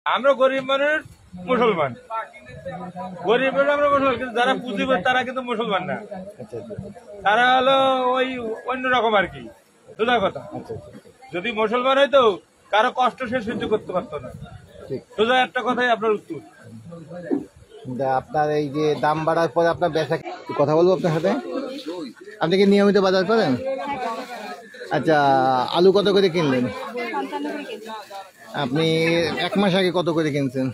আমরা গরিব মানুষ, মুসলমান গরিব মানুষ, আমরা মুসলমান, কিন্তু যারা পুঁজিবাদ তারা কিন্তু মুসলমান না, তারা হলো ওই অন্যরকম আর কি। সোজা কথা, যদি মুসলমান হয়তো কারো কষ্ট সে সহ্য করতে পারতো না। সোজা একটা কথাই আপনার উত্তর। আপনার এই যে দাম বাড়ার পরে আপনার বেচা, কথা বলবো আপনার সাথে। আপনি কি নিয়মিত বাজার করেন? আচ্ছা, আলু কত করে কিনলেন? আপনি এক মাস আগে কত করে কিনছেন?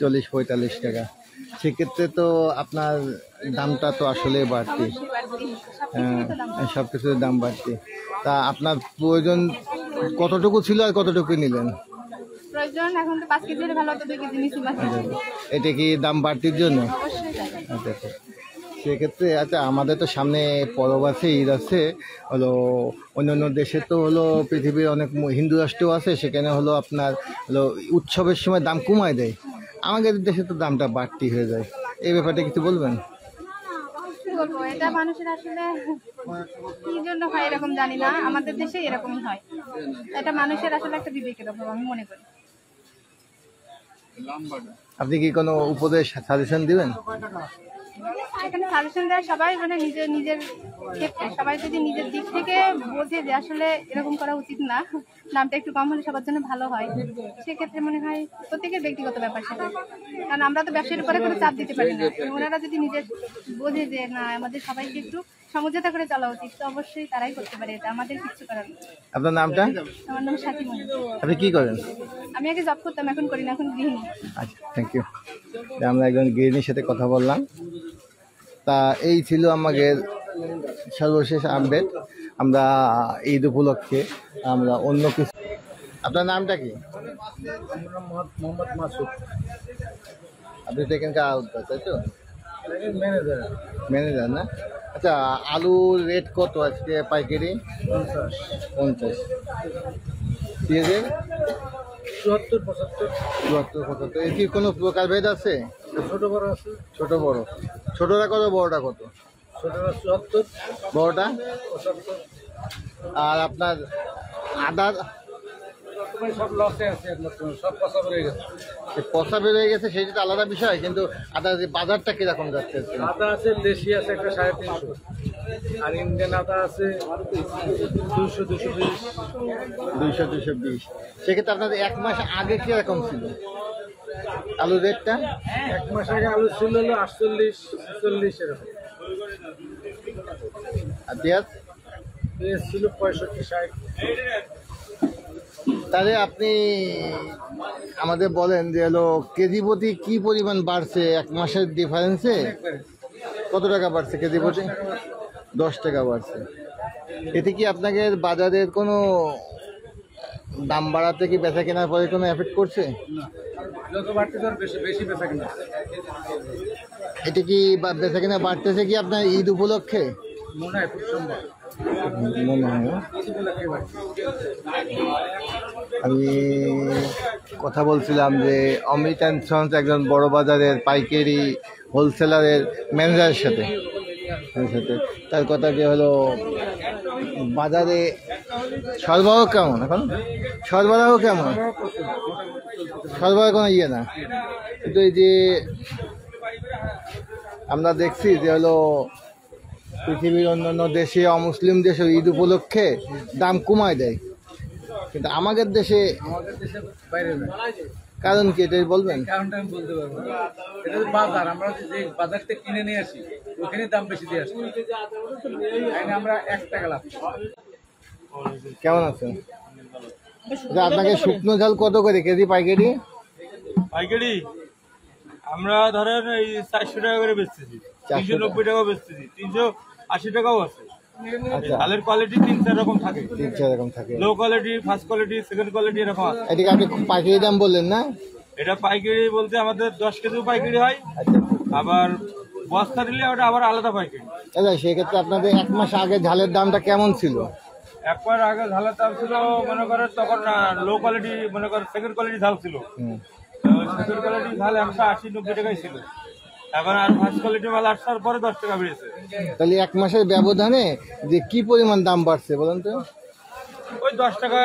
40-45 টাকা। সেক্ষেত্রে তো আপনার দামটা তো আসলে বাড়তি, হ্যাঁ, সবকিছুর দাম বাড়তি। তা আপনার প্রয়োজন কতটুকু ছিল আর কতটুকু নিলেন? এটা কি দাম বাড়তির জন্য? আচ্ছা আচ্ছা, সেক্ষেত্রে আচ্ছা, আমাদের তো সামনে পরব আছে, ঈদ আছে, হলো অন্যান্য দেশে তো হলো পৃথিবীর অনেক হিন্দু রাষ্ট্রও আছে, সেখানে হলো আপনার হলো উৎসবের সময় দাম কমায় দেয়। আমাদের দেশে তো দামটা বাড়তি হয়ে যায়, এই ব্যাপারটা কিছু বলবেন? এটা মানুষের আসলে কি জন্য হয় এরকম জানি না, আমাদের দেশে এরকমই হয়। এটা মানুষের আসলে একটা বিবেকের অভাব আমি মনে করি। আপনি কি কোনো উপদেশ সাজেশন দিবেন? এখানে সাজেশন দেয় সবাই, মানে নিজের নিজের ক্ষেত্রে সবাই যদি নিজের দিক থেকে বোঝে যে আসলে এরকম করা উচিত না, দামটা একটু কম হলে সবার জন্য ভালো হয়, সেক্ষেত্রে মনে হয় প্রত্যেকের ব্যক্তিগত ব্যাপার সেটা। কারণ আমরা তো ব্যবসার উপরে কোনো চাপ দিতে পারি না। ওনারা যদি নিজের বোঝে যে না আমাদের সবাইকে একটু সমঝোতা করে চলা উচিত, তো অবশ্যই তারাই করতে পারে, এটা আমাদের কিছু করার নেই। আপনার নামটা? আমার নাম সাথী মনি। আপনি কি করেন? আমি আগে জব করতাম, এখন করি না, এখন গৃহিণী। আচ্ছা, থ্যাংক ইউ। আমরা একজন গৃহিণীর সাথে কথা বললাম। তা এই ছিল আমাদের সর্বশেষ আপডেট। আমরা ঈদ উপলক্ষে আমরা অন্য কিছু। আপনার নামটা কি? মোহাম্মদ মাসুদ। আপনি তো এখানকার আউটডোর, তাই তো? ম্যানেজার। ম্যানেজার না? আচ্ছা, আলুর রেট কত আজকে পাইকারি? 50। পেঁয়াজের 74-75। এর কি কোনো প্রকার ভেদ আছে? ছোট বড় আছে। ছোট বড়। ছোটরা কত, বড়টা কত? ছোটরা 74, বড়টা? 75। আর আপনার আদার? সব লসে আছে, সব পচা বেড়ে গেছে। পচা বেরোয় গেছে সেটা তো আলাদা বিষয়, কিন্তু আদার বাজারটা কিরকম যাচ্ছে? আদা আছে, দেশি আছে একটা 350, আর ইন্ডিয়ান আদা আছে 200-220। 200-220। সেক্ষেত্রে আপনাদের এক মাস আগে কিরকম ছিল আলুর রেটটা? এক মাস আগে আলু ছিল হলো 48-46 এরকম। আর পেঁয়াজ? পেঁয়াজ ছিল 65-60। তাহলে আপনি আমাদের বলেন যে হলো কেজি প্রতি কি পরিমাণ বাড়ছে এক মাসের ডিফারেন্সে? কত টাকা বাড়ছে কেজি প্রতি? 10 টাকা বাড়ছে। এতে কি আপনাকে বাজারের কোনো দাম বাড়াতে কি বেচা কেনার পরে কোনো এফেক্ট করছে? যত বাড়তে তার বেশি বেশি বেচা কিনা। এটা কি বেচা কেনা বাড়তেছে কি আপনার ঈদ উপলক্ষে? মনে হয় খুব সম্ভব। মনে হয় না? আমি কথা বলছিলাম যে অমৃত অ্যান্ড সন্স একজন বড় বাজারের পাইকারি হোলসেলারের ম্যানেজারের সাথে। তার কথা যে হলো বাজারে সরবরাহ কেমন এখন? সরবরাহ কেমন? সরবরাহ কোনো ইয়ে না, কিন্তু এই যে আমরা দেখছি যে হলো পৃথিবীর অন্যান্য দেশে, অমুসলিম দেশে ঈদ উপলক্ষে দাম কমায় দেয়, কিন্তু আমাদের দেশে বাইরে না। কারণ কি এটা বলবেন? কারণটা আমি বলতে পারবো না। এটা তো বাজার, আমরা যে বাজার থেকে কিনে নিয়ে আসি ওখানে দাম বেশি দিয়ে আসি, আমরা 1 টাকা লাভ। কেমন আছেন? আপনাকে শুকনো ঝাল কত করে কেজি পাইকারি? পাইকারি আমরা ধরেন এই 400 টাকা করে বেচতেছি, 390 টাকা বেচতেছি, 380 টাকাও আছে। ঝালের কোয়ালিটি 3-4 রকম থাকে। 3-4 রকম থাকে। Low quality, first quality, second quality এরকম আছে। এটাকে আপনি পাইকারি দাম বললেন না? এটা পাইকারি বলতে আমাদের 10 কেজিও পাইকারি হয়, আবার বস্তা নিলে ওটা আবার আলাদা পাইকারি। আচ্ছা, সেক্ষেত্রে আপনাদের এক মাস আগে ঝালের দামটা কেমন ছিল? একবার আগে ঝালের দাম ছিল মনে করেন তখন লো কোয়ালিটি, মনে করেন সেকেন্ড কোয়ালিটি ঝাল ছিল, সেকেন্ড কোয়ালিটি ঝাল 180-90 টাকাই ছিল। এখন আর ফার্স্ট কোয়ালিটি মাল আসার পরে 10 টাকা বেড়েছে। তাহলে এক মাসের ব্যবধানে যে কি পরিমাণ দাম বাড়ছে বলেন তো? ওই 10 টাকা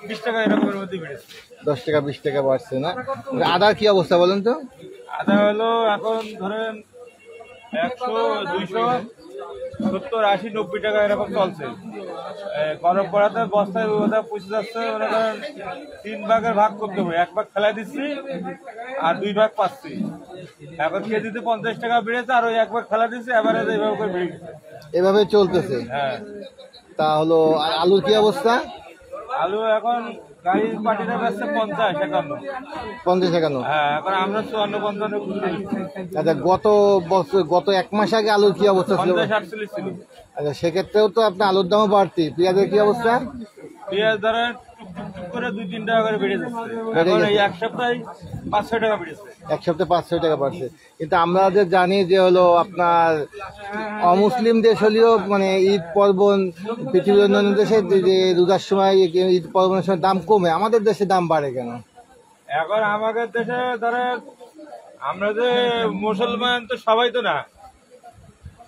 20 টাকা এরকমের মধ্যে বেড়েছে। 10 টাকা 20 টাকা বাড়ছে না? আদার কি অবস্থা বলেন তো? আদা হলো এখন ধরেন 100, 200, 70, 80, 90 টাকা এরকম চলছে। গরম পড়াতে বস্তায় ওটা পৌঁছে যাচ্ছে, মনে করেন 3 ভাগের ভাগ করতে হবে, 1 ভাগ ফেলাই দিচ্ছি আর 2 ভাগ পাচ্ছি। এখন কেজিতে 50 টাকা বেড়েছে আর ওই 1 ভাগ ফেলা দিচ্ছি, এবারে এইভাবে করে বেড়ে গেছে। এভাবে চলতেছে। হ্যাঁ, তা হলো আর আলুর কি অবস্থা? আলু এখন গাড়ির পাটিটা বেচছে 50, 51। 50-51। হ্যাঁ, এখন আমরা 54-55 খুচরো দিচ্ছি। আচ্ছা, গত 1 মাস আগে আলুর কি অবস্থা ছিল? 50-48 ছিল। আচ্ছা, সেক্ষেত্রেও তো আপনার আলুর দামও বাড়তি। পেঁয়াজের কি অবস্থা? পেঁয়াজ ধরেন টুকটুক করে 2-3 টাকা করে বেড়ে যাচ্ছে। এখন এই 1 সপ্তাহে 5-6 টাকা বেড়েছে। 1 সপ্তাহে 5-6 টাকা বাড়ছে। কিন্তু আমরা যে জানি যে হলো আপনার অমুসলিম দেশ হলেও মানে ঈদ পার্বণ, পৃথিবীর অন্যান্য দেশে যে রোজার সময় ঈদ পার্বণের সময় দাম কমে, আমাদের দেশে দাম বাড়ে কেন? এখন আমাদের দেশে ধরেন আমরা যে মুসলমান তো সবাই তো না,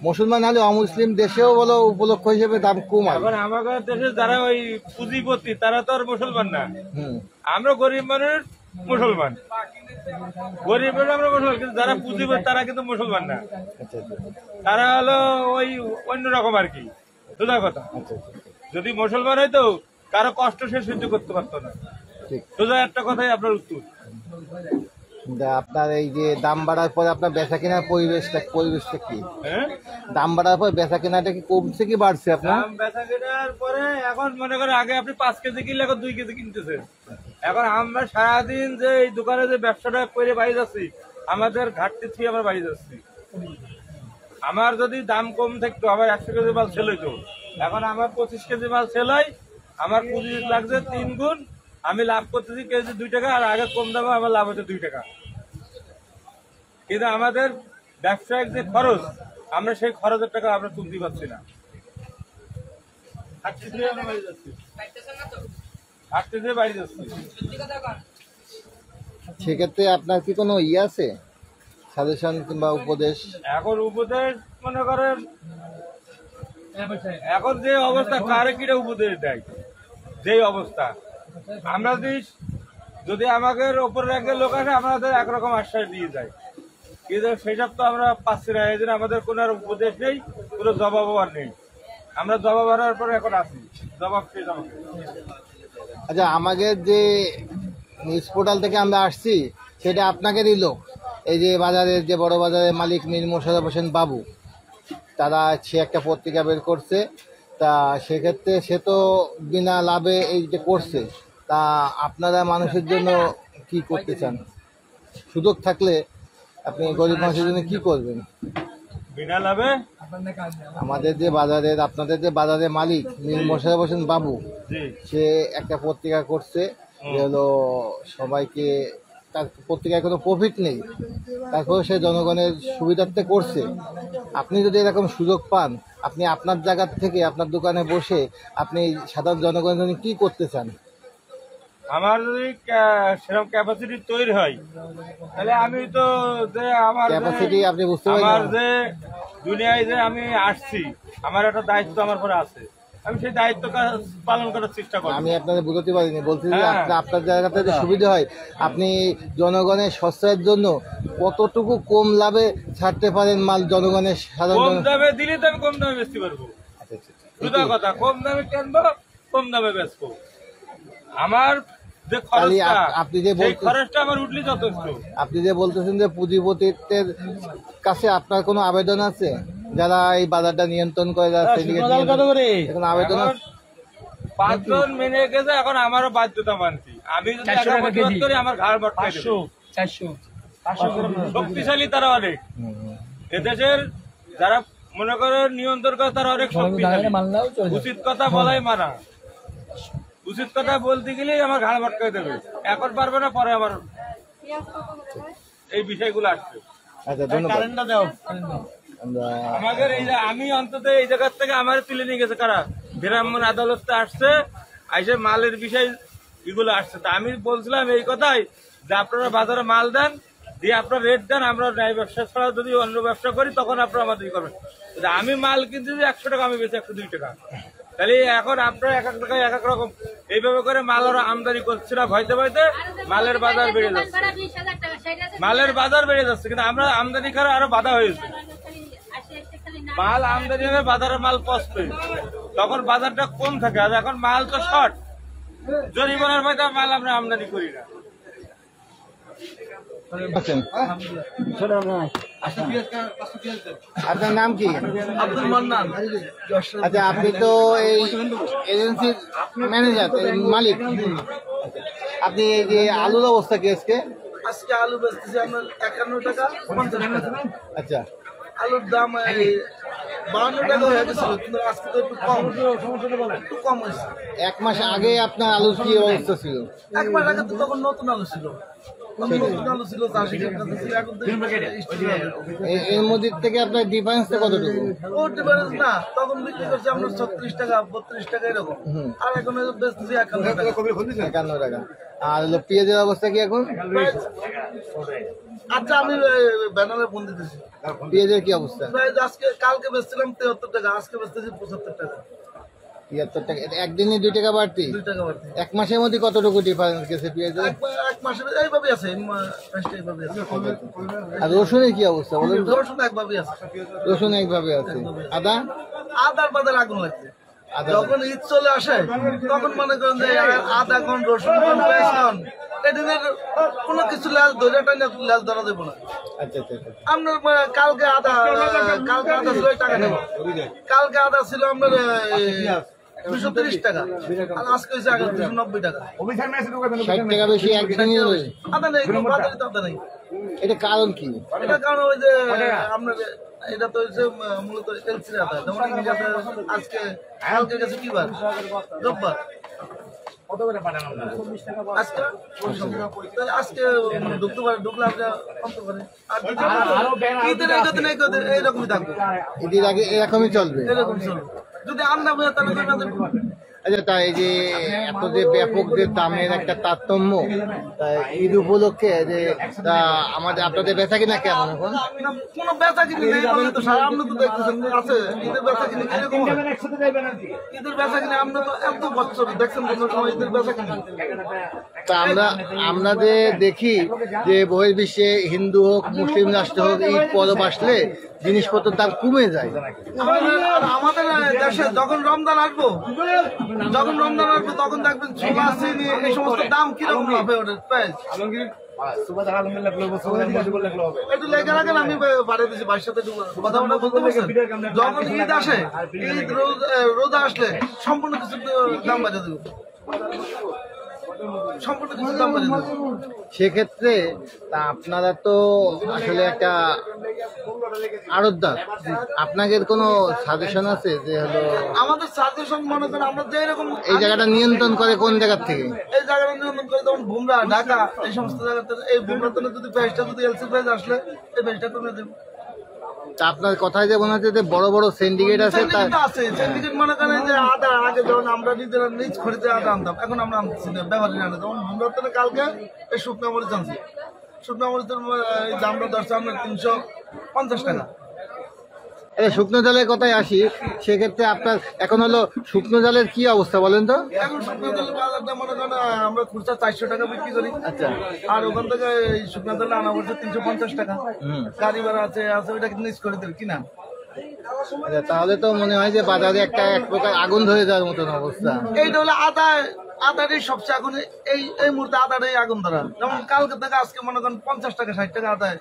মুসলমান হলে অমুসলিম দেশেও বলো উপলক্ষ হিসেবে দাম কমায়। এখন আমাদের দেশে যারা ওই পুঁজিপতি তারা তো আর মুসলমান না। হুম। আমরা গরিব মানুষ মুসলমান, গরিব মানুষ আমরা মুসলমান, কিন্তু যারা পুঁজিপতি তারা কিন্তু মুসলমান না। আচ্ছা আচ্ছা তারা হলো ওই অন্যরকম আর কি। সোজা কথা, আচ্ছা। যদি মুসলমান হয়তো কারো কষ্ট সে সহ্য করতে পারতো না। ঠিক। সোজা একটা কথাই আপনার উত্তর। আপনার এই যে দাম বাড়ার পরে আপনার বেচা কেনার পরিবেশটা কি? হ্যাঁ, দাম বাড়ার পর বেচা কেনাটা কি কমছে কি বাড়ছে আপনার? দাম বেচা কেনার পরে এখন মনে করেন আগে আপনি 5 কেজি কিনলে এখন 2 কেজি কিনতেছেন। এখন আমরা সারাদিন যে এই দোকানে যে ব্যবসাটা করে বাড়ি যাচ্ছি, আমাদের ঘাটতি থেকে আমরা বাড়ি যাচ্ছি। আমার যদি দাম কম থাকতো, আমার 100 কেজি মাল সেল হইতো। এখন আমার 25 কেজি মাল সেল হয়, আমার পুঁজি লাগছে 3 গুণ, আমি লাভ করতেছি কেজি 2 টাকা, আর আগে কম দামে আমার লাভ হচ্ছে 2 টাকা। কিন্তু আমাদের ব্যবসায়িক যে খরচ, আমরা সেই খরচের টাকা আমরা তুলতে পারছি না। ঘাটতি থেকে আমরা বাড়ি যাচ্ছি। সেক্ষেত্রে আপনার কি কোনো আছে সাজেশন কিংবা উপদেশ? এখন উপদেশ মনে করেন এখন যে অবস্থা, কারে কিটা উপদেশ দেয়, যে অবস্থা, আমরা যদি আমাদের ওপর র্যাঙ্কের লোক আসে আমাদের একরকম আশ্বাস দিয়ে যায়, কিন্তু সেসব তো আমরা পাচ্ছি না। এই জন্য আমাদের কোনো আর উপদেশ নেই, কোনো জবাবও আর নেই। আমরা জবাব হারার পরে এখন আছি, জবাব সেই জবাব। আচ্ছা, আমাদের যে নিউজ পোর্টাল থেকে আমরা আসছি সেটা আপনাকে দিল, এই যে বাজারের যে বড় বাজারের মালিক মীর মোশাররফ হোসেন বাবু, সে একটা পত্রিকা বের করছে। তা সেক্ষেত্রে সে তো বিনা লাভে এই যে করছে, তা আপনারা মানুষের জন্য কি করতে চান? সুযোগ থাকলে আপনি গরিব মানুষের জন্য কি করবেন? বিনা লাভে আমাদের যে বাজারের, আপনাদের যে বাজারের মালিক মীর মোশাররফ হোসেন বাবু, সে একটা পত্রিকা করছে যে হলো সবাইকে, তার পত্রিকায় কোনো প্রফিট নেই, তারপরে সে জনগণের সুবিধার্থে করছে। আপনি যদি এরকম সুযোগ পান, আপনি আপনার জায়গা থেকে আপনার দোকানে বসে আপনি সাধারণ জনগণের জন্য কি করতে চান? আমার যদি সেরকম ক্যাপাসিটি তৈরি হয়, তাহলে আমি তো যে আমার ক্যাপাসিটি আপনি বুঝতে আমার পারবেন? যে দুনিয়ায় যে আমি আসছি, আমার একটা দায়িত্ব আমার পরে আছে, আমি সেই দায়িত্ব পালন করার চেষ্টা করি। আমি আপনাদের বুঝতে পারিনি, বলছি যে হ্যাঁ। আপনার জায়গাতে যে সুবিধা হয়, আপনি জনগণের সস্তার জন্য কতটুকু কম লাভে ছাড়তে পারেন মাল জনগণের কম দামে দিলে তো আমি কম দামে বেচতে পারবো। সোজা কথা, কম দামে কিনবো, কম দামে বেচবো। আমার যে খরচটা, আপনি যে সেই খরচটা আমার উঠলে যথেষ্ট। আপনি যে বলতেছেন যে পুঁজিপতিদের কাছে আপনার কোনো আবেদন আছে, যারা এই বাজারটা নিয়ন্ত্রণ করে, যারা এখন আবেদন আছে? 5 জন মেনে গেছে, এখন আমারও বাধ্যতা মানছি। আমি যদি একা প্রতিবাদ করি আমার ঘাড় বটকাই দেবে। 400 শক্তিশালী তারা অনেক, এদেশের যারা মনে করে নিয়ন্ত্রণ করে তারা অনেক শক্তিশালী। উচিত কথা বলাই মানা, উচিত কথা বলতে গেলেই আমার ঘাড় বটকাই দেবে। এখন পারবে না, পরে আমার এই বিষয়গুলো আসবে। আচ্ছা, ধন্যবাদ। আমাদের এই যে আমি অন্তত এই জায়গার থেকে আমার তুলে নিয়ে গেছে কারা, ব্রাহ্মণ আদালতে আসছে, আইসে মালের বিষয় এগুলো আসছে। তা আমি বলছিলাম এই কথাই যে আপনারা বাজারে মাল দেন, দিয়ে আপনারা রেট দেন, আমরা ন্যায় ব্যবসা ছাড়া যদি অন্য ব্যবসা করি তখন আপনারা আমাদের করবেন। আমি মাল কিনতে 100 টাকা, আমি বেশি 102 টাকা। তাহলে এখন আপনারা এক এক জায়গায় এক এক রকম এইভাবে করে মাল ওরা আমদানি করছে না, ভয়তে ভয়তে মালের বাজার বেড়ে যাচ্ছে, মালের বাজার বেড়ে যাচ্ছে, কিন্তু আমরা আমদানি করে আরো বাধা হয়েছে। মাল আমদানি হবে, বাজারের মাল পচবে, তখন বাজারটা কম থাকে। আর এখন মাল তো শর্ট, জরিমানার ভয়তে মাল আমরা আমদানি করি না। আছেন? আপনার নাম কি? আব্দুল মান্নান। আচ্ছা, আপনি তো এই এজেন্সির ম্যানেজার, মালিক। আপনি এই যে আলুর অবস্থা কি আজকে? আজকে আলু বেচতেছি আমরা 51 টাকা 50 টাকা। আচ্ছা, আলুর দাম 52 টাকা হয়ে গেছিল, কিন্তু আজকে তো একটু কম হয়েছে। এক মাস আগে আপনার আলুর কি অবস্থা ছিল? এক মাস আগে তো তখন নতুন আলু ছিল, নতুন আলু ছিল 80 টাকা ছিল, এখন তো এর মধ্যে থেকে আপনার ডিফারেন্সটা কতটুকু? ও ডিফারেন্স না, তখন বিক্রি করছি আমরা 36 টাকা 32 টাকা এরকম, আর এখন বেচতেছি 51 টাকা। 51 টাকা। আর হলো পেঁয়াজের অবস্থা কি এখন? আচ্ছা, আমি ব্যানারে ফোন দিতেছি। পেঁয়াজের কি অবস্থা? প্রাইস আজকে কালকে বেচছিলাম 73 টাকা, আজকে বেচতেছি 75 টাকা, 73 টাকা। একদিনে 2 টাকা বাড়তি। 2 টাকা বাড়তি। এক মাসের মধ্যে কতটুকু ডিফারেন্স গেছে পেঁয়াজের? এক মাসে এইভাবে আছে, প্রাইসটা এইভাবে আছে। আর রসুনের কি অবস্থা বলেন তো? রসুন একভাবে আছে, রসুন একভাবে আছে। আদা? আদার বাজার আগুন লাগছে। আদা যখন ঈদ চলে আসে তখন মনে করেন যে আদা কোন, রসুন কোন, পেঁয়াজ কোন, এদিনের কোনো কিছু লেজ ধরে টাইনা লেজ ধরা দেবো না। আচ্ছা আচ্ছা আচ্ছা। আপনার কালকে আদা ছিল টাকা নেব, কালকে আদা ছিল আপনার 230 টাকা, আর আজকে হয়েছে 290 টাকা। 60 টাকা বেশি একদিনই হলো। আদা নেই, কোনো বাজারে তো আদা নেই। এটা কারণ কি? এটা কারণ ওই যে আপনার এটা তো হচ্ছে মূলত এলসির আদা, যেমন ইংরেজি আদা। আজকে কালকে গেছে কি বার? রোববার। আজকে আজকে ঢুকতে পারে, ঢুকলে আমরা কমতে পারে। আর ঈদের এইরকমই থাকবে, ঈদের আগে এরকমই চলবে। এরকম চলবে। যদি আন্না বোঝা তাহলে তো আমাদের আচ্ছা, তাই এই যে এত যে ব্যাপক যে দামের একটা তারতম্য, তাই ঈদ উপলক্ষে যে তা আমাদের আপনাদের বেচা কিনা কেমন এখন? কোনো বেচা কিনে নেই বলে তো সারা, আপনি তো দেখতেছেন আছে ঈদের বেচা কিনে কিরকম হয়। ঈদের বেচা কিনে আমরা তো এত বছর দেখছেন কোনো সময় ঈদের বেচা কিনে। তা আমরা যে দেখি যে বহির্বিশ্বে হিন্দু হোক মুসলিম রাষ্ট্র হোক, ঈদ পরব আসলে জিনিসপত্রের দাম কমে যায়। আমাদের দেশে যখন রমজান আসবো তখন দেখবেন ছোলা, চিনি, এই সমস্ত দাম কিরকম হবে ওদের প্রাইস। একটু লেগে রাখেন, আমি বাড়িয়ে দিচ্ছি, বাড়ির সাথে কথা বলতে পারছেন। যখন ঈদ আসে, ঈদ রোজা আসলে সম্পূর্ণ কিছু দাম বাড়িয়ে দেবো, সম্পূর্ণ কিছু দাম বাড়িয়ে দেবো। সেক্ষেত্রে তা আপনারা তো আসলে একটা আড়তদার, আপনাদের কোনো সাজেশন আছে যে হলো আমাদের সাজেশন মনে করেন আমরা যে এরকম এই জায়গাটা নিয়ন্ত্রণ করে কোন জায়গার থেকে? এই জায়গাটা নিয়ন্ত্রণ করে যেমন বুমরা, ঢাকা, এই সমস্ত জায়গাতে এই বুমরাতে যদি প্রাইসটা যদি এলসি প্রাইস আসলে এই প্রাইসটা কমে দেবে। তা আপনার কথায় যে মনে হচ্ছে যে বড় বড় সিন্ডিকেট আছে, সিন্ডিকেট মনে করেন যে আদা আগে যখন আমরা নিজেরা নিজ খরিদে আদা আনতাম, এখন আমরা আনতেছি না, ব্যবহারী আনে। যেমন বুমরাতে কালকে এই শুকনো মরিচ আনছি, শুকনো মরিচের দামটা ধরছে আমরা 350 টাকা। শুকনো জালের কথায় আসি, সেক্ষেত্রে আপনার এখন হলো শুকনো জালের কি অবস্থা বলেন তো? এখন শুকনো জালের বাজারটা মনে করেন আমরা খুচরা 400 টাকা বিক্রি করি। আচ্ছা, আর ওখান থেকে এই শুকনো জাল আনা পড়ছে 350 টাকা। গাড়ি ভাড়া আছে ওইটা নিজ করে দেবে কিনা। আচ্ছা, তাহলে তো মনে হয় যে বাজারে একটা এক প্রকার আগুন ধরে যাওয়ার মতন অবস্থা। এইটা হলো আদারই সবচেয়ে আগুন, এই মুহূর্তে আদারই আগুন ধরা। যেমন কালকে থেকে আজকে মনে করেন 50 টাকা 60 টাকা আদায়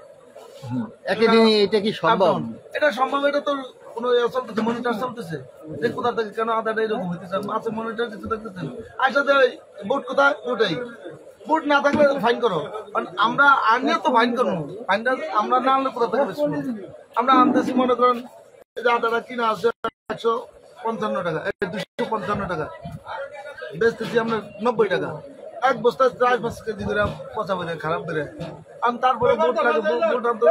একই দিনই। এটা কি সম্ভব? এটা সম্ভব। এটা তো কোনো চলতেছে, মনিটর চলতেছে যে কোথা থেকে কেন আদাটা এরকম হইতেছে। আছে মনিটর কিছু দেখতেছেন। আসলে বোর্ড কোথায়? ওটাই বোর্ড না থাকলে ফাইন করো, কারণ আমরা আনিয়ে তো ফাইন করবো। ফাইনটা আমরা না আনলে কোথা থেকে বেশি আমরা আনতেছি। মনে করেন যে আদাটা কিনা আছে 155 টাকা, 255 টাকা, বেচতেছি আমরা 90 টাকা। এক বস্তা 4-5 কেজি করে পচা বেড়ে খারাপ বেড়ে। আর তারপরে বোট লাগে, বোট আনতে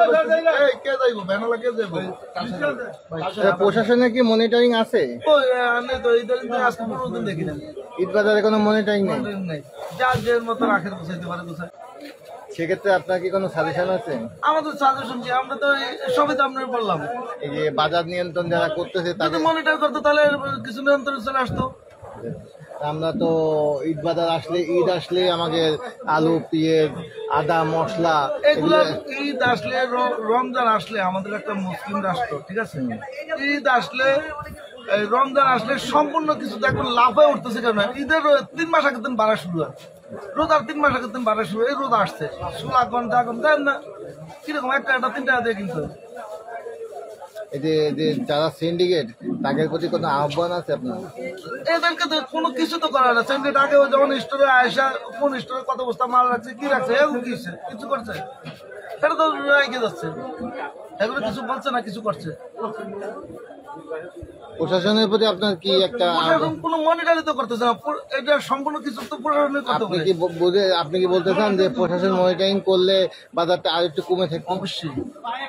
কে যাইব, ভ্যানওয়ালা কে যাইব? প্রশাসনের কি মনিটরিং আছে? তো ঈদের আজকে পুরো দিন দেখি না, ঈদ বাজারে কোনো মনিটরিং নেই। নেই। যার যে মতো রাখের গুছাইতে পারে গুছায়। সেক্ষেত্রে আপনার কি কোনো সাজেশন আছে? আমাদের সাজেশন কি, আমরা তো সবই তো আপনার বললাম, এই যে বাজার নিয়ন্ত্রণ যারা করতেছে যদি তাদের, মনিটর করতো তাহলে কিছু নিয়ন্ত্রণে চলে আসতো। আমরা তো ঈদ বাজার আসলে, ঈদ আসলে আমাদের আলু, পেঁয়াজ, আদা, মশলা এগুলো ঈদ আসলে, রমজান আসলে, আমাদের একটা মুসলিম রাষ্ট্র, ঠিক আছে, ঈদ আসলে, এই রমজান আসলে সম্পূর্ণ কিছু দেখবেন লাফে উঠতেছে। কেন? ঈদের 3 মাস আগের দিন বাড়া শুরু হয়, রোজার 3 মাস আগের দিন বাড়া শুরু, এই রোজা আসছে, 16 ঘন্টা দেন না কিরকম, একটা 3 টাকা দিয়ে কিনতে। এই যে যারা সিন্ডিকেট, তাদের প্রতি কোনো আহ্বান আছে আপনার? এদেরকে তো কোনো কিছু তো করার আছে। আগে যেমন স্টোরে আয়সা, কোন স্টোরে কত বস্তা মাল রাখছে, কি রাখছে, এগুলো কিছু করছে, এটা তো রেখে যাচ্ছে, এগুলো কিছু বলছে না, কিছু করছে। প্রশাসনের প্রতি আপনার কি একটা প্রশাসন কোনো মনিটরিং তো করতেছে না, এটা সম্পূর্ণ কিছু তো প্রশাসনের করতে আপনি হবে। কি আপনি কি বলতে চান যে প্রশাসন মনিটরিং করলে বাজারটা আর একটু কমে থাকবে? অবশ্যই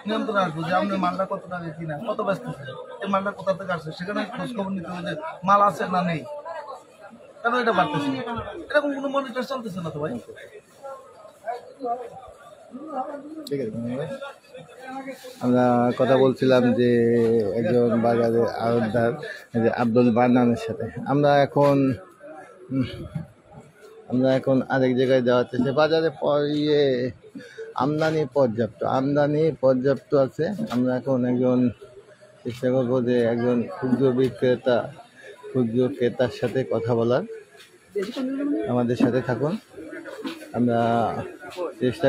নিয়ন্ত্রণ আসবে যে আপনার মালটা কত টাকা কিনা, কত ব্যস্ত, এই মালটা কোথা থেকে আসছে, সেখানে খোঁজ খবর নিতে হবে যে মাল আছে না নেই, কেন এটা বাড়তেছে। এরকম কোনো মনিটর চলতেছে না তো ভাই। ঠিক আছে, আমরা কথা বলছিলাম যে একজন বাজারে আড়তদার যে আব্দুল বান্নানের সাথে। আমরা এখন আরেক জায়গায় যাওয়ার চেষ্টা, বাজারে আমদানি পর্যাপ্ত আছে। আমরা এখন একজন চেষ্টা করবো যে একজন ক্ষুদ্র ক্রেতার সাথে কথা বলার। আমাদের সাথে থাকুন, আমরা চেষ্টা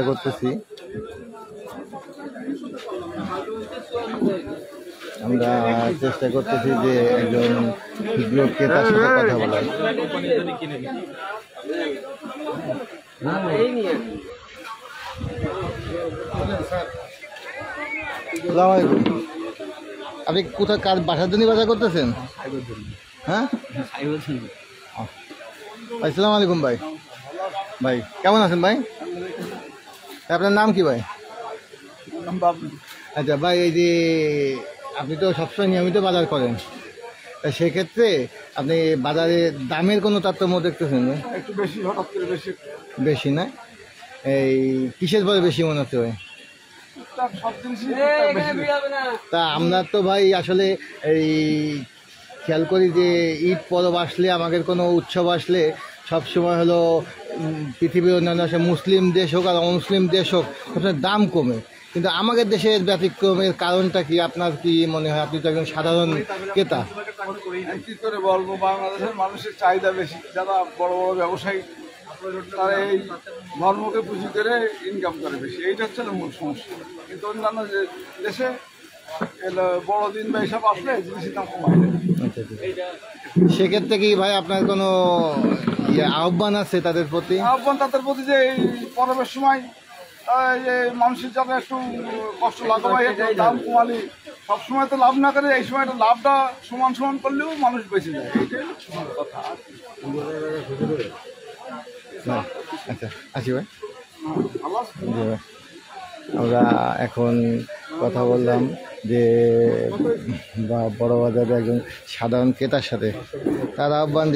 করতেছি যে একজন ক্ষুদ্র ক্রেতার সাথে কথা বলার। আসসালামু আলাইকুম। আপনি কোথায় কার বাসার জন্য বাজার করতেছেন? হ্যাঁ, আসসালামু আলাইকুম ভাই। ভাই কেমন আছেন ভাই? আপনার নাম কি ভাই? আচ্ছা ভাই, এই যে আপনি তো সবসময় নিয়মিত বাজার করেন, তা সেক্ষেত্রে আপনি বাজারে দামের কোনো তারতম্য দেখতেছেন? একটু বেশি, হঠাৎ করে বেশি। বেশি না? এই কিসের পরে বেশি মনে হচ্ছে ভাই? সব জিনিসই তা আমরা তো ভাই আসলে এই খেয়াল করি যে ঈদ পরব আসলে, আমাদের কোনো উৎসব আসলে সবসময় হলো পৃথিবীর অন্যান্য মুসলিম দেশ হোক আর অমুসলিম দেশ হোক, সবসময় দাম কমে, কিন্তু আমাদের দেশের ব্যতিক্রমের কারণটা কি? আপনার কি মনে হয়? আপনি তো একজন সাধারণ ক্রেতা। কি করে বলবো, বাংলাদেশের মানুষের চাহিদা বেশি, যারা বড় বড় ব্যবসায়ী তারা এই ধর্মকে পুঁজি করে ইনকাম করে বেশি, এইটা হচ্ছে মূল সমস্যা। কিন্তু অন্যান্য যে দেশে বড়দিন বা এইসব আসলে জিনিসের দাম কমায় যায়। সেক্ষেত্রে কি ভাই আপনার কোনো আহ্বান আছে তাদের প্রতি? আহ্বান তাদের প্রতি যে এই পরবের সময় যে মানুষের যাতে একটু কষ্ট লাগাবে, একটু দাম কমালি, সবসময় তো লাভ না করে এই সময়টা লাভটা সমান সমান করলেও মানুষ বেঁচে যায়, এইটাই কথা। আচ্ছা, আসি ভাই। ভালো জি ভাই, আমরা এখন কথা বললাম যে বড় বাজারে একজন সাধারণ ক্রেতার সাথে। তার আহ্বান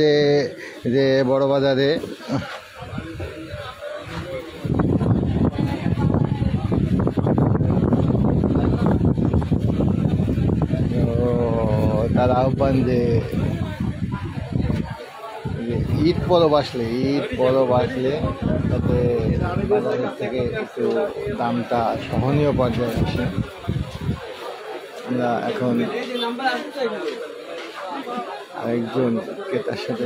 যে বড় বাজারে যে ঈদ পরব আসলে তাতে বাজারের থেকে একটু দামটা সহনীয় পর্যায়ে আসে। আমরা এখন আরেকজন ক্রেতার সাথে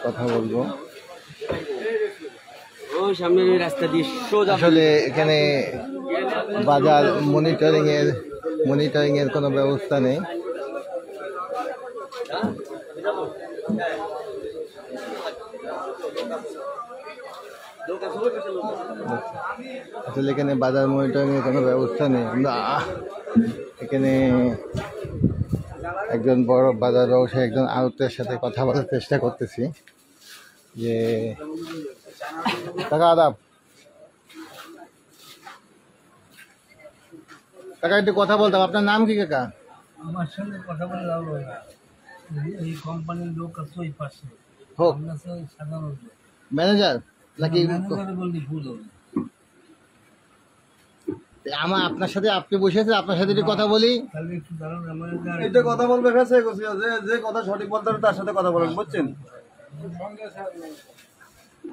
কথা বলবো। আসলে এখানে বাজার মনিটরিং এর কোনো ব্যবস্থা নেই। আসলে এখানে বাজার মনিটরিং এর কোনো ব্যবস্থা নেই। আমরা এখানে একজন বড় বাজার ব্যবসায়ী, একজন আড়তের সাথে কথা বলার চেষ্টা করতেছি যে কাকা আদাব, কাকা একটু কথা বলতাম। আপনার নাম কি কাকা? আমার সঙ্গে কথা বলে লাভ হবে না। এই কোম্পানির লোক আছে ওই পাশে, হোক আমরা আছে সাধারণ লোক। ম্যানেজার নাকি ম্যানেজারে বললে ভুল হবে। আমার আপনার সাথে আপনি বসে আছেন, আপনার সাথে একটু কথা বলি। তাহলে একটু দাঁড়ান, ম্যানেজার এটা কথা বলবে ফেসে গেছে, যে কথা সঠিক বলতে হবে তার সাথে কথা বলেন, বুঝছেন?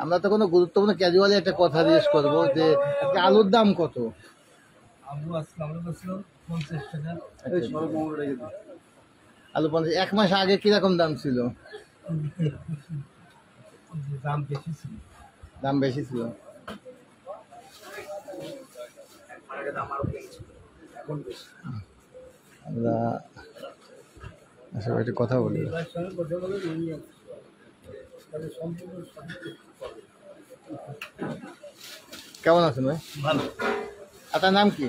আমরা তো কোনো গুরুত্বপূর্ণ ক্যাজুয়ালি একটা কথা জিজ্ঞেস করবো যে আজকে আলুর দাম কত? আলু আজকে আমরা বলছিলাম 50 টাকা। এই সরব মোড়ে রেখে দিন। আলু 50, 1 মাস আগে কিরকম দাম ছিল? দাম বেশি ছিল। দাম বেশি ছিল। আমরা আসলে একটা কথা বলি। এবার সঙ্গে কথা বলে নিয়ে তাহলে সম্পূর্ণ কেমন আছেন ভাই? ভালো। আপনার নাম কি?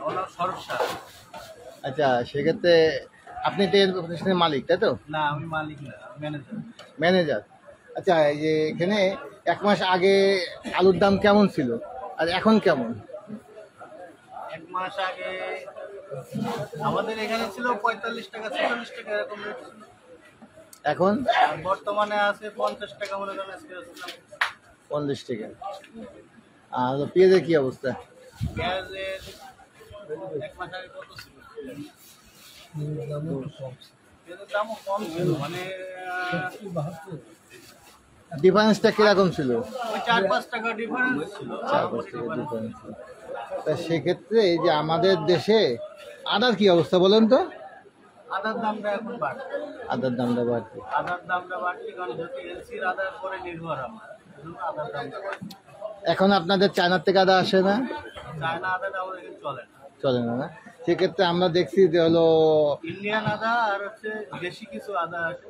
আমার নাম সরব শাহ। আচ্ছা, সেক্ষেত্রে আপনি তো এর প্রতিষ্ঠানের মালিক, তাই তো? না, আমি মালিক না, ম্যানেজার। ম্যানেজার। আচ্ছা, এই যে এখানে 1 মাস আগে আলুর দাম কেমন ছিল আর এখন কেমন? 1 মাস আগে আমাদের এখানে ছিল 45 টাকা 46 টাকা এরকম রেট ছিল। এখন আর বর্তমানে আছে 50 টাকা, মনে করেন আজকে আসলাম। 50 টাকা। আর পেঁয়াজের কি অবস্থা? পেঁয়াজের 1 মাস আগে কত ছিল? পেঁয়াজের দামও কম ছিল, মানে ডিফারেন্সটা কিরকম ছিল? ওই 4-5 টাকা ডিফারেন্স ছিল। 4-5 টাকা ডিফারেন্স ছিল। তা সেক্ষেত্রে এই যে আমাদের দেশে আদার কি অবস্থা বলেন তো? আদার দামটা এখন বাড়ছে। আদার দামটা বাড়ছে। আদার দামটা বাড়ছে কারণ যেহেতু এলসির আদার পরে নির্ভর আমরা, এজন্য আদার দামটা বাড়ছে। এখন আপনাদের চায়নার থেকে আদা আসে না? চায়না আদাটা আমাদের এখানে চলে না। চলে না না? সেক্ষেত্রে আমরা দেখছি যে হলো ইন্ডিয়ান আদা আর হচ্ছে বেশি কিছু আদা আছে।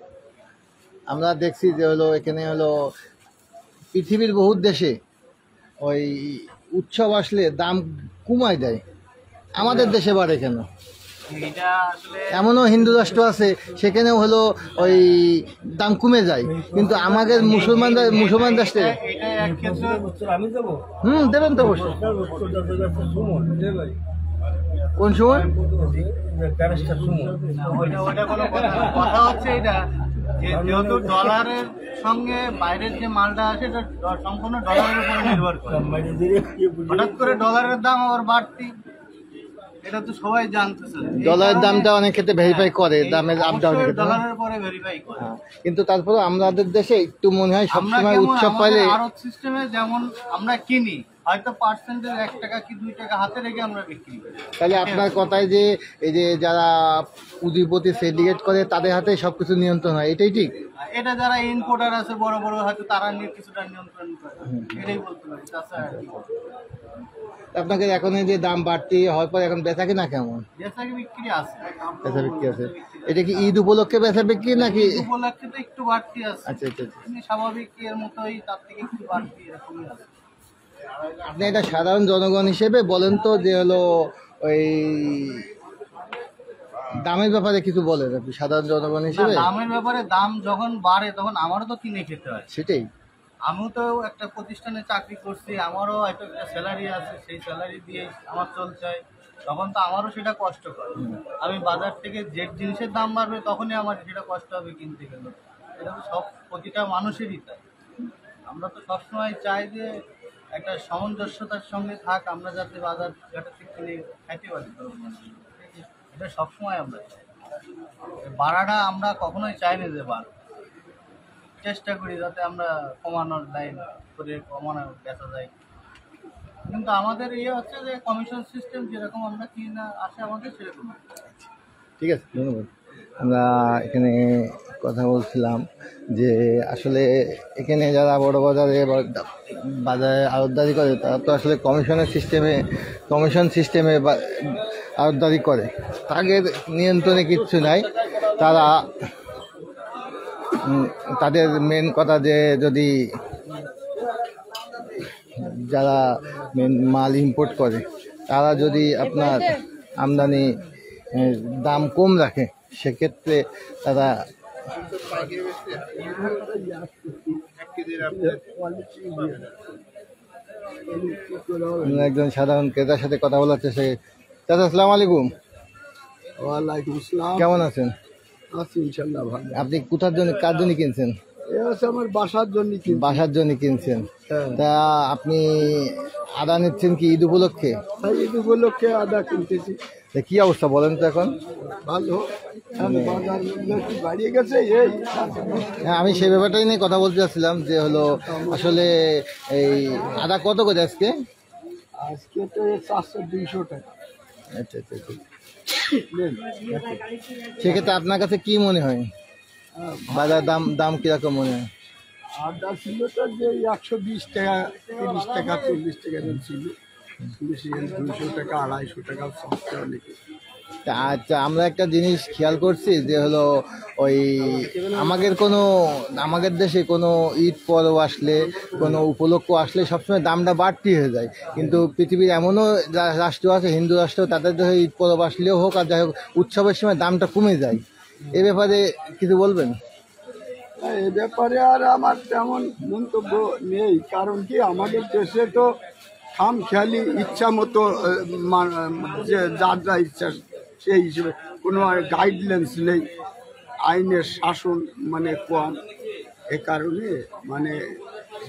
আমরা দেখছি যে হলো এখানে হলো পৃথিবীর বহুত দেশে ওই উৎসব আসলে দাম কমায় দেয়, আমাদের দেশে বাড়ে কেন? এটা আসলে এমনও হিন্দু রাষ্ট্র আছে সেখানেও হলো ওই দাম কমে যায়, কিন্তু আমাদের মুসলমান রাষ্ট্রে এটা এক ক্ষেত্রে আমি দেবো। দেবেন তো অবশ্যই। কোন সময়? ওইটা কোনো কথা হচ্ছে এটা যে যেহেতু ডলারের সঙ্গে বাইরের যে মালটা আছে এটা সম্পূর্ণ ডলারের উপরে নির্ভর করে। হঠাৎ করে ডলারের দাম আবার বাড়তি, এটা তো সবাই জানতেছে। ডলারের দামটা অনেক ক্ষেত্রে ভেরিফাই করে, দামের আপ ডাউন। ডলারের পরে ভেরিফাই করে। কিন্তু তারপরে আমাদের দেশে একটু মনে হয় আমরা সবসময় কেমন উৎসব আমাদের পাইলে আড়ত সিস্টেমে যেমন আমরা কিনি, হয়তো পার্সেন্টেজ 1 টাকা কি 2 টাকা হাতে রেখে আমরা বিক্রি করি। তাহলে আপনার কথায় যে এই যে যারা পুঁজিপতি সিন্ডিকেট করে তাদের হাতে সবকিছু নিয়ন্ত্রণ হয়, এটাই ঠিক? এটা যারা ইম্পোর্টার আছে বড় বড়, হয়তো তারা নিয়ে কিছুটা নিয়ন্ত্রণ করে, এটাই বলতে পারি। তাছাড়া আর কি বলবো? আপনাকে এখন এই যে দাম বাড়তি হওয়ার পর এখন বেচা কিনা কেমন? বেচাকে বিক্রি আছে, বেচা বিক্রি আছে? এটা কি ঈদ উপলক্ষে বেচা বিক্রি নাকি? উপলক্ষে তো একটু বাড়তি আছে, আচ্ছা আচ্ছা আচ্ছা। এমনি স্বাভাবিক এর মতোই, তার থেকে একটু বাড়তি এরকমই আছে। আপনি এটা সাধারণ জনগণ হিসেবে বলেন তো যে হলো ওই দামের ব্যাপারে কিছু বলেন আপনি সাধারণ জনগণ না, হিসেবে। দামের ব্যাপারে দাম যখন বাড়ে তখন আমারও তো কিনে খেতে হয়। সেটাই। আমিও তো একটা প্রতিষ্ঠানে চাকরি করছি, আমারও হয়তো একটা স্যালারি আছে, সেই স্যালারি দিয়ে আমার চলছে, তখন তো আমারও সেটা কষ্টকর। আমি বাজার থেকে যে জিনিসের দাম বাড়বে তখনই আমার সেটা কষ্ট হবে কিনতে গেলে। এটা তো সব প্রতিটা মানুষেরই তাই। আমরা তো সবসময় চাই যে একটা সামঞ্জস্যতার সঙ্গে থাক, আমরা যাতে বাজার ঘাট থেকে কিনে খাইতে পারি। এটা সবসময় আমরা চাই, বাড়াটা আমরা কখনোই চাই না যে বাড়, চেষ্টা করি যাতে আমরা কমানোর লাইন করে কমানোর বেচা যায়। কিন্তু আমাদের ইয়ে হচ্ছে যে কমিশন সিস্টেম যেরকম আমরা কিনা আসে আমাদের সেরকম। ঠিক আছে, ধন্যবাদ। আমরা এখানে কথা বলছিলাম যে আসলে এখানে যারা বড় বাজারে আড়তদারি করে তারা তো আসলে কমিশন সিস্টেমে আড়তদারি করে, তাদের নিয়ন্ত্রণে কিচ্ছু নাই। তারা তাদের মেন কথা যে যদি যারা মেন মাল ইম্পোর্ট করে তারা যদি আপনার আমদানি দাম কম রাখে সেক্ষেত্রে তারা একজন সাধারণ ক্রেতার সাথে কথা বলার চেষ্টা। চাচা আসসালামু আলাইকুম। ওয়ালাইকুম আসসালাম। কেমন আছেন? আছি ইনশাল্লাহ ভালো। আপনি কোথার জন্য, কার জন্য কিনছেন? এ হচ্ছে আমার বাসার জন্য বাসার জন্য কিনছেন। হ্যাঁ। তা আপনি আদা নিচ্ছেন কি ঈদ উপলক্ষে? ঈদ উপলক্ষে আদা কিনতেছি। তা কি অবস্থা বলেন তো এখন? ভালো, বাজার মূল্য একটু বাড়িয়ে গেছে এই। হ্যাঁ, আমি সেই ব্যাপারটাই নিয়ে কথা বলতে চাচ্ছিলাম যে হলো আসলে এই আদা কত করে আজকে? আজকে তো 400-200 টাকা। আচ্ছা আচ্ছা আচ্ছা। সেক্ষেত্রে আপনার কাছে কি মনে হয় বাজার দাম দাম কিরকম মনে হয়? আদা ছিল তো যে 120 টাকা, 30 টাকা, 40 টাকা এরকম ছিল, বেশি 200 টাকা, 250 টাকা সস্তা অনেকে। তা আচ্ছা, আমরা একটা জিনিস খেয়াল করছি যে হলো ওই আমাদের দেশে কোনো ঈদ পরব আসলে, কোনো উপলক্ষ আসলে সবসময় দামটা বাড়তি হয়ে যায়, কিন্তু পৃথিবীর এমনও রাষ্ট্র আছে, হিন্দু রাষ্ট্র, তাদের দেশে ঈদ পরব আসলেও হোক আর যাই হোক উৎসবের সময় দামটা কমে যায়। এ ব্যাপারে কিছু বলবেন? এই ব্যাপারে আর আমার তেমন মন্তব্য নেই, কারণ কি আমাদের দেশে তো খামখেয়ালি ইচ্ছা মতো যে যার যা ইচ্ছা সেই হিসেবে কোনো গাইডলাইন্স নেই, আইনের শাসন মানে কম, এ কারণে মানে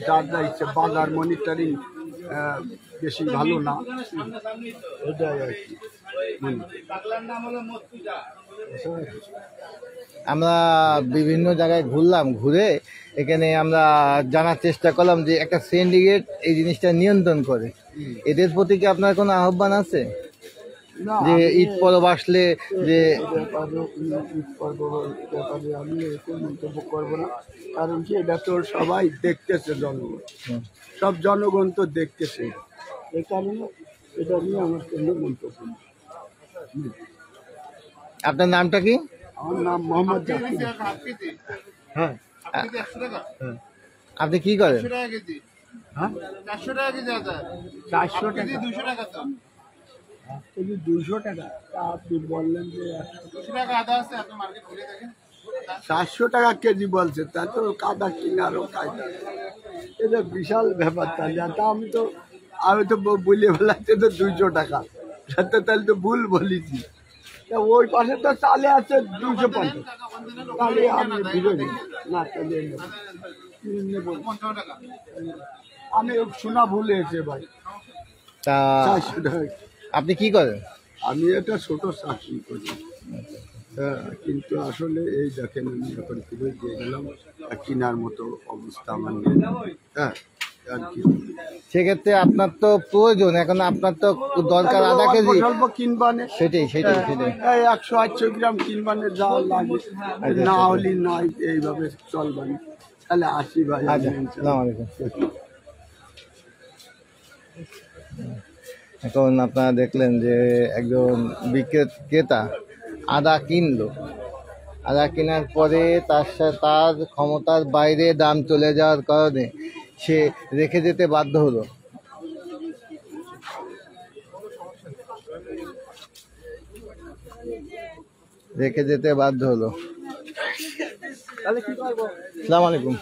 যার যা ইচ্ছা বাজার মনিটরিং বেশি ভালো না, এটাই আর কি। আমরা বিভিন্ন জায়গায় ঘুরলাম, ঘুরে এখানে আমরা জানার চেষ্টা করলাম যে একটা সিন্ডিকেট এই জিনিসটা নিয়ন্ত্রণ করে, এদের প্রতি কি আপনার কোনো আহ্বান আছে না, যে ঈদ পরব আসলে যে ব্যাপারে আমি এরকম মন্তব্য করবো না, কারণ কি এটা তো সবাই দেখতেছে, জনগণ, সব জনগণ তো দেখতেছে, এই কারণে এটা নিয়ে আমার কোনো মন্তব্য নেই। আপনার নামটা কি? আমার নাম মোহাম্মদ জাকির। হ্যাঁ, আপনি কি করেন? হ্যাঁ, 400 টাকা, 200 টাকা। তা আপনি বললেন যে 400 টাকা কেজি বলছে, তা তো কাদা কিনারও কায়দা, এটা বিশাল ব্যাপার। তাহলে আমি তো বলে ফেলাচ্ছে তো 200 টাকা, তাহলে তো ভুল বলেছি। তা ওই পাশে তো চালে আছে 250, তাহলে আমি বুঝে নিই না, তাহলে নেব। আমি শোনা ভুল হয়েছে ভাই, তা 400 টাকা। আপনি কি করেন? আমি একটা ছোট চাকরি করি, হ্যাঁ, কিন্তু আসলে এই দেখেন আমি এখন ফিরে দিয়ে গেলাম, কেনার মতো অবস্থা আমার নেই, হ্যাঁ, আর কি। সেক্ষেত্রে আপনার তো প্রয়োজন, এখন আপনার তো দরকার আধা কেজি, স্বল্প কিনবানে, সেটাই সেটাই সেটাই। 100-800 গ্রাম কিনবানে যা লাগে, না হলে নয়, এইভাবে চলবানি। তাহলে আসি ভাই। আচ্ছা, আসসালামু আলাইকুম। এখন আপনারা দেখলেন যে একজন ক্রেতা আদা কিনলো, আদা কেনার পরে তার ক্ষমতার বাইরে দাম চলে যাওয়ার কারণে সে রেখে যেতে বাধ্য হলো। আসসালামু আলাইকুম।